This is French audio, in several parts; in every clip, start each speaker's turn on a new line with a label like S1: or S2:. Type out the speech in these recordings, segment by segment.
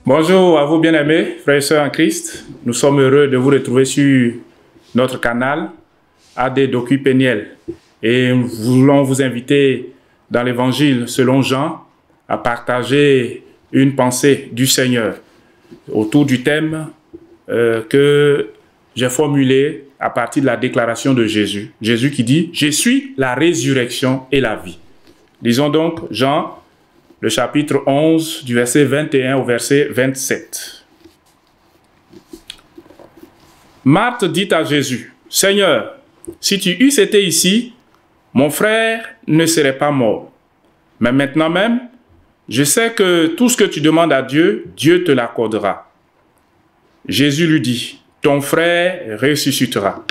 S1: Bonjour à vous bien-aimés, frères et sœurs en Christ. Nous sommes heureux de vous retrouver sur notre canal AD Docu Peniel. Et nous voulons vous inviter dans l'évangile selon Jean à partager une pensée du Seigneur autour du thème que j'ai formulé à partir de la déclaration de Jésus. Jésus qui dit « Je suis la résurrection et la vie ». Lisons donc Jean, le chapitre 11, du verset 21 au verset 27. Marthe dit à Jésus, « Seigneur, si tu eusses été ici, mon frère ne serait pas mort. Mais maintenant même, je sais que tout ce que tu demandes à Dieu, Dieu te l'accordera. » Jésus lui dit, « Ton frère ressuscitera. »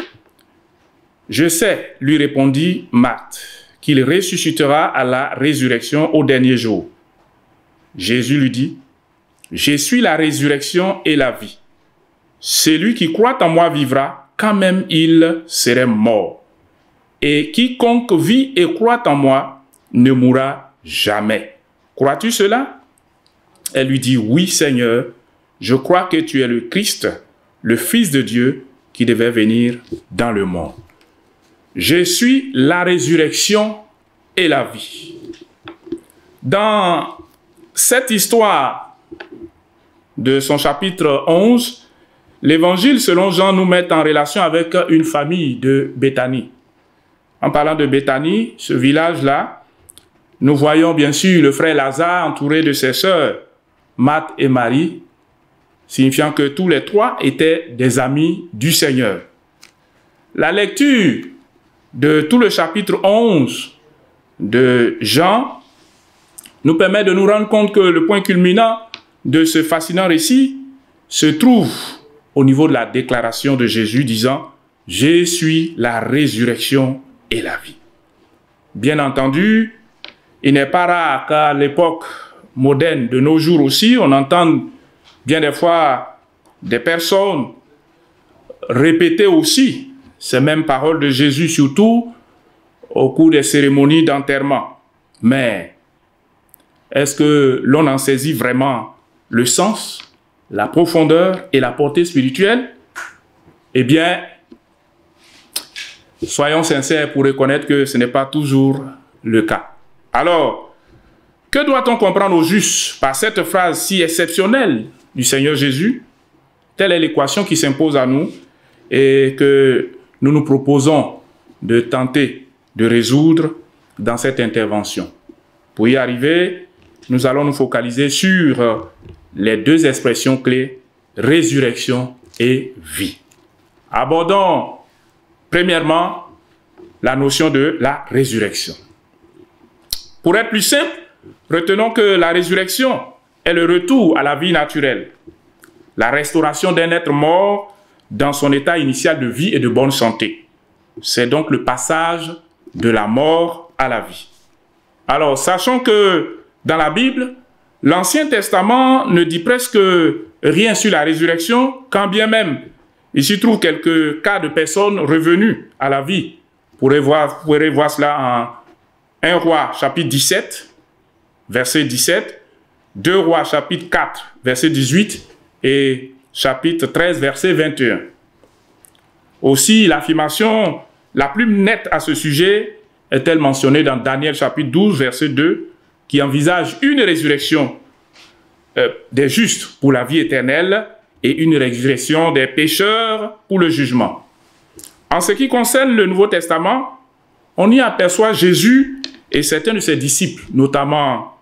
S1: « Je sais, lui répondit Marthe, qu'il ressuscitera à la résurrection au dernier jour. » Jésus lui dit, « Je suis la résurrection et la vie. Celui qui croit en moi vivra, quand même il serait mort. Et quiconque vit et croit en moi ne mourra jamais. Crois-tu cela? » Elle lui dit, « Oui, Seigneur, je crois que tu es le Christ, le Fils de Dieu qui devait venir dans le monde. Je suis la résurrection et la vie. » Dans cette histoire de son chapitre 11, l'évangile selon Jean nous met en relation avec une famille de Béthanie. En parlant de Béthanie, ce village-là, nous voyons bien sûr le frère Lazare entouré de ses sœurs, Marthe et Marie, signifiant que tous les trois étaient des amis du Seigneur. La lecture de tout le chapitre 11 de Jean nous permet de nous rendre compte que le point culminant de ce fascinant récit se trouve au niveau de la déclaration de Jésus disant « Je suis la résurrection et la vie ». Bien entendu, il n'est pas rare qu'à l'époque moderne de nos jours aussi, on entende bien des fois des personnes répéter aussi ces mêmes paroles de Jésus, surtout au cours des cérémonies d'enterrement. Mais est-ce que l'on en saisit vraiment le sens, la profondeur et la portée spirituelle? Eh bien, soyons sincères pour reconnaître que ce n'est pas toujours le cas. Alors, que doit-on comprendre au juste par cette phrase si exceptionnelle du Seigneur Jésus? Telle est l'équation qui s'impose à nous et que nous nous proposons de tenter de résoudre dans cette intervention. Pour y arriver, nous allons nous focaliser sur les deux expressions clés, résurrection et vie. Abordons premièrement la notion de la résurrection. Pour être plus simple, retenons que la résurrection est le retour à la vie naturelle, la restauration d'un être mort dans son état initial de vie et de bonne santé. C'est donc le passage de la mort à la vie. Alors, sachant que dans la Bible, l'Ancien Testament ne dit presque rien sur la résurrection, quand bien même il s'y trouve quelques cas de personnes revenues à la vie. Vous pourrez voir cela en 1 Roi chapitre 17, verset 17, 2 Rois chapitre 4, verset 18 et chapitre 13, verset 21. Aussi, l'affirmation la plus nette à ce sujet est-elle mentionnée dans Daniel chapitre 12, verset 2, qui envisage une résurrection des justes pour la vie éternelle et une résurrection des pécheurs pour le jugement. En ce qui concerne le Nouveau Testament, on y aperçoit Jésus et certains de ses disciples, notamment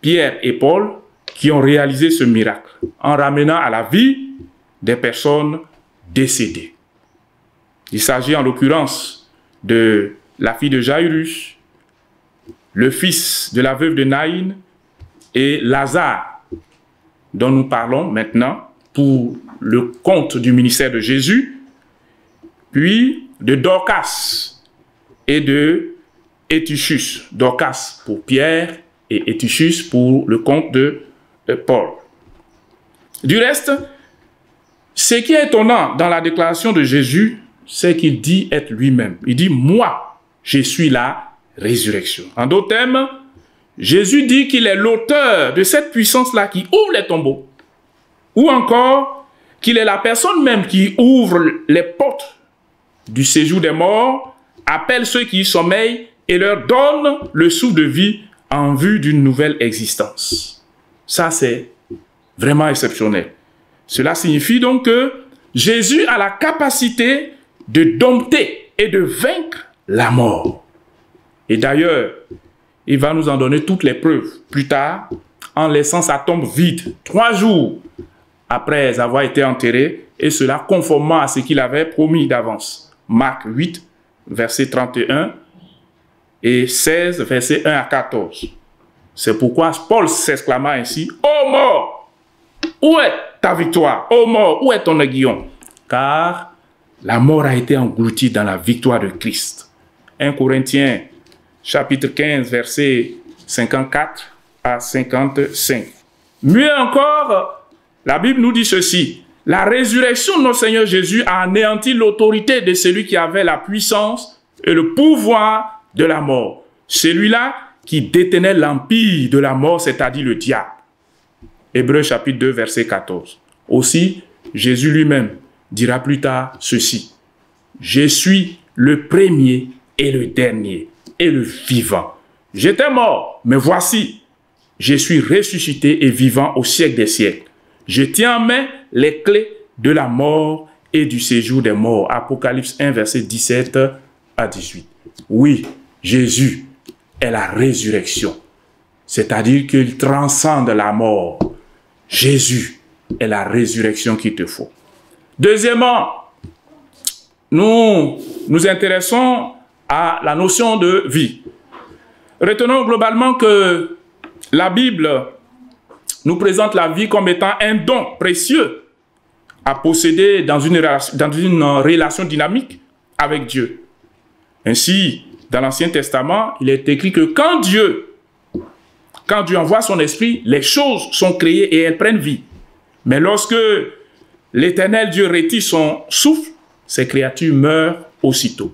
S1: Pierre et Paul, qui ont réalisé ce miracle en ramenant à la vie des personnes décédées. Il s'agit en l'occurrence de la fille de Jairus, le fils de la veuve de Naïn et Lazare, dont nous parlons maintenant pour le compte du ministère de Jésus, puis de Dorcas et de Eutychus. Dorcas pour Pierre et Eutychus pour le compte de Paul. Du reste, ce qui est étonnant dans la déclaration de Jésus, c'est qu'il dit être lui-même. Il dit « Moi, je suis la résurrection ». En d'autres termes, Jésus dit qu'il est l'auteur de cette puissance-là qui ouvre les tombeaux ou encore qu'il est la personne même qui ouvre les portes du séjour des morts, appelle ceux qui y sommeillent et leur donne le souffle de vie en vue d'une nouvelle existence. Ça, c'est vraiment exceptionnel. Cela signifie donc que Jésus a la capacité de dompter et de vaincre la mort. Et d'ailleurs, il va nous en donner toutes les preuves plus tard en laissant sa tombe vide 3 jours après avoir été enterré, et cela conformément à ce qu'il avait promis d'avance. Marc 8, verset 31 et 16, verset 1 à 14. C'est pourquoi Paul s'exclama ainsi: « Ô mort, où est ta victoire? Ô mort, où est ton aiguillon? Car la mort a été engloutie dans la victoire de Christ. » 1 Corinthiens chapitre 15, verset 54 à 55. Mieux encore, la Bible nous dit ceci: la résurrection de notre Seigneur Jésus a anéanti l'autorité de celui qui avait la puissance et le pouvoir de la mort. Celui-là qui détenait l'empire de la mort, c'est-à-dire le diable. Hébreux chapitre 2, verset 14. Aussi, Jésus lui-même dira plus tard ceci: je suis le premier et le dernier et le vivant. J'étais mort, mais voici, je suis ressuscité et vivant au siècle des siècles. Je tiens en main les clés de la mort et du séjour des morts. Apocalypse 1, verset 17 à 18. Oui, Jésus est la résurrection, c'est-à-dire qu'il transcende la mort. Jésus est la résurrection qu'il te faut. Deuxièmement, nous nous intéressons à la notion de vie. Retenons globalement que la Bible nous présente la vie comme étant un don précieux à posséder dans une relation dynamique avec Dieu. Ainsi, dans l'Ancien Testament, il est écrit que quand Dieu envoie son esprit, les choses sont créées et elles prennent vie. Mais lorsque l'Éternel Dieu retire son souffle, ces créatures meurent aussitôt.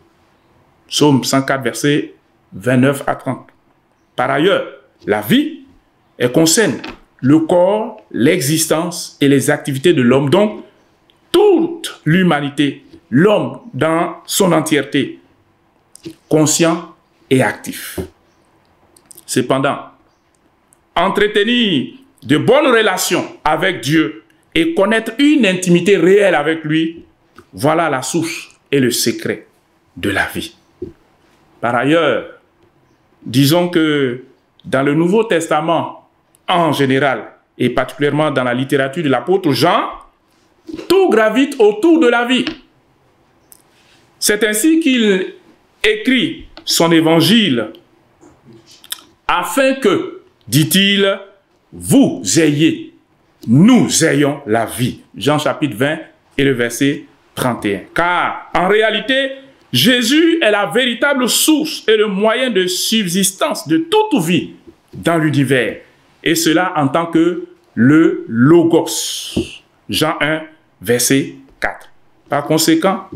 S1: Psaume 104, versets 29 à 30. Par ailleurs, la vie, elle concerne le corps, l'existence et les activités de l'homme. Donc, toute l'humanité, l'homme dans son entièreté, conscient et actif. Cependant, entretenir de bonnes relations avec Dieu et connaître une intimité réelle avec lui, voilà la source et le secret de la vie. Par ailleurs, disons que dans le Nouveau Testament en général, et particulièrement dans la littérature de l'apôtre Jean, tout gravite autour de la vie. C'est ainsi qu'il écrit son évangile afin que, dit-il, vous ayez, nous ayons la vie. Jean chapitre 20 et le verset 31. Car en réalité, Jésus est la véritable source et le moyen de subsistance de toute vie dans l'univers. Et cela en tant que le Logos. Jean 1, verset 4. Par conséquent,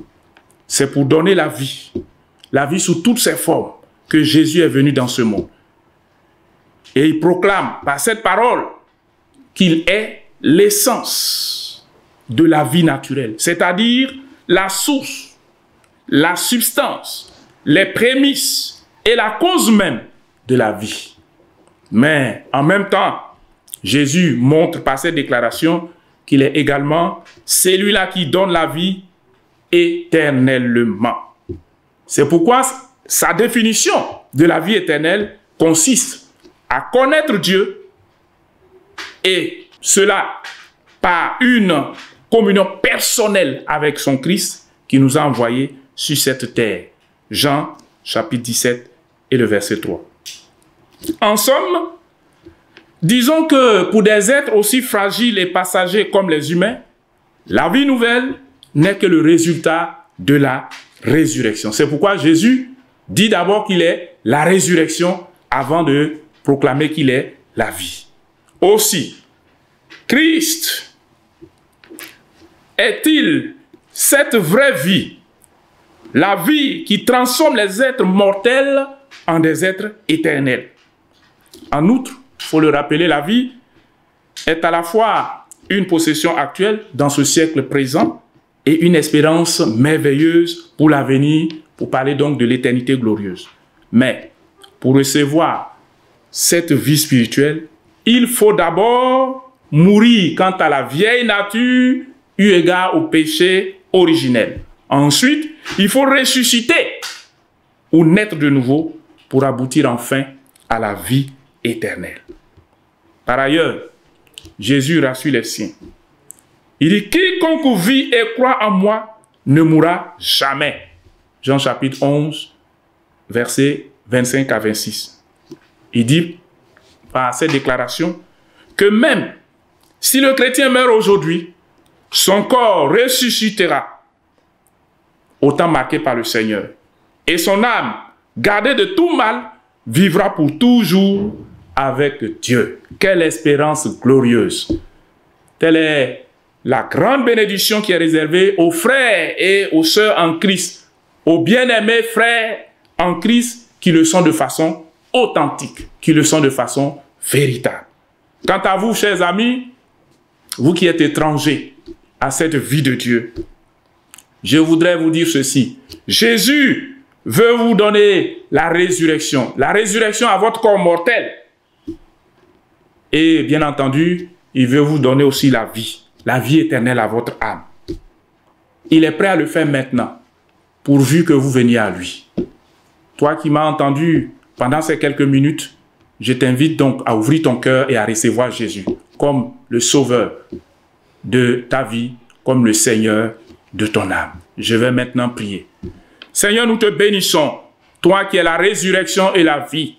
S1: c'est pour donner la vie sous toutes ses formes, que Jésus est venu dans ce monde. Et il proclame par cette parole qu'il est l'essence de la vie naturelle, c'est-à-dire la source, la substance, les prémices et la cause même de la vie. Mais en même temps, Jésus montre par cette déclaration qu'il est également celui-là qui donne la vie éternellement. C'est pourquoi sa définition de la vie éternelle consiste à connaître Dieu, et cela par une communion personnelle avec son Christ qui nous a envoyés sur cette terre. Jean chapitre 17 et le verset 3. En somme, disons que pour des êtres aussi fragiles et passagers comme les humains, la vie nouvelle n'est que le résultat de la résurrection. C'est pourquoi Jésus dit d'abord qu'il est la résurrection avant de proclamer qu'il est la vie. Aussi, Christ est-il cette vraie vie, la vie qui transforme les êtres mortels en des êtres éternels? En outre, il faut le rappeler, la vie est à la fois une possession actuelle dans ce siècle présent et une espérance merveilleuse pour l'avenir, pour parler donc de l'éternité glorieuse. Mais pour recevoir cette vie spirituelle, il faut d'abord mourir quant à la vieille nature eu égard au péché originel. Ensuite, il faut ressusciter ou naître de nouveau pour aboutir enfin à la vie éternelle. Par ailleurs, Jésus rassure les siens. Il dit, quiconque vit et croit en moi ne mourra jamais. Jean chapitre 11, versets 25 à 26. Il dit, par cette déclaration, que même si le chrétien meurt aujourd'hui, son corps ressuscitera au temps marqué par le Seigneur. Et son âme, gardée de tout mal, vivra pour toujours avec Dieu. Quelle espérance glorieuse! Telle est la grande bénédiction qui est réservée aux frères et aux sœurs en Christ, aux bien-aimés frères en Christ qui le sont de façon authentique, qui le sont de façon véritable. Quant à vous, chers amis, vous qui êtes étrangers à cette vie de Dieu, je voudrais vous dire ceci. Jésus veut vous donner la résurrection à votre corps mortel. Et bien entendu, il veut vous donner aussi la vie éternelle à votre âme. Il est prêt à le faire maintenant, pourvu que vous veniez à lui. Toi qui m'as entendu pendant ces quelques minutes, je t'invite donc à ouvrir ton cœur et à recevoir Jésus comme le sauveur de ta vie, comme le Seigneur de ton âme. Je vais maintenant prier. Seigneur, nous te bénissons, toi qui es la résurrection et la vie.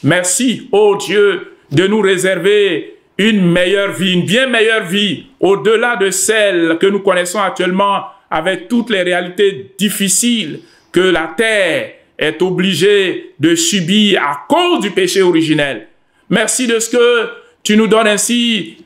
S1: Merci, ô Dieu, de nous réserver une meilleure vie, une bien meilleure vie, au-delà de celle que nous connaissons actuellement avec toutes les réalités difficiles que la terre est obligée de subir à cause du péché originel. Merci de ce que tu nous donnes ainsi,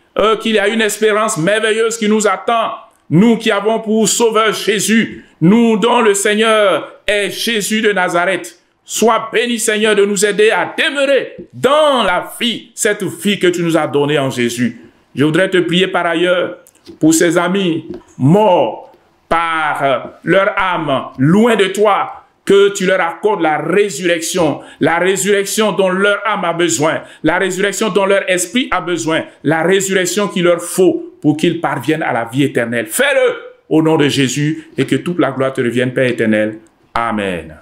S1: qu'il y a une espérance merveilleuse qui nous attend. Nous qui avons pour sauveur Jésus, nous dont le Seigneur est Jésus de Nazareth. Sois béni, Seigneur, de nous aider à demeurer dans la vie, cette vie que tu nous as donnée en Jésus. Je voudrais te prier par ailleurs pour ces amis morts par leur âme, loin de toi, que tu leur accordes la résurrection dont leur âme a besoin, la résurrection dont leur esprit a besoin, la résurrection qu'il leur faut pour qu'ils parviennent à la vie éternelle. Fais-le au nom de Jésus et que toute la gloire te revienne, Père éternel. Amen.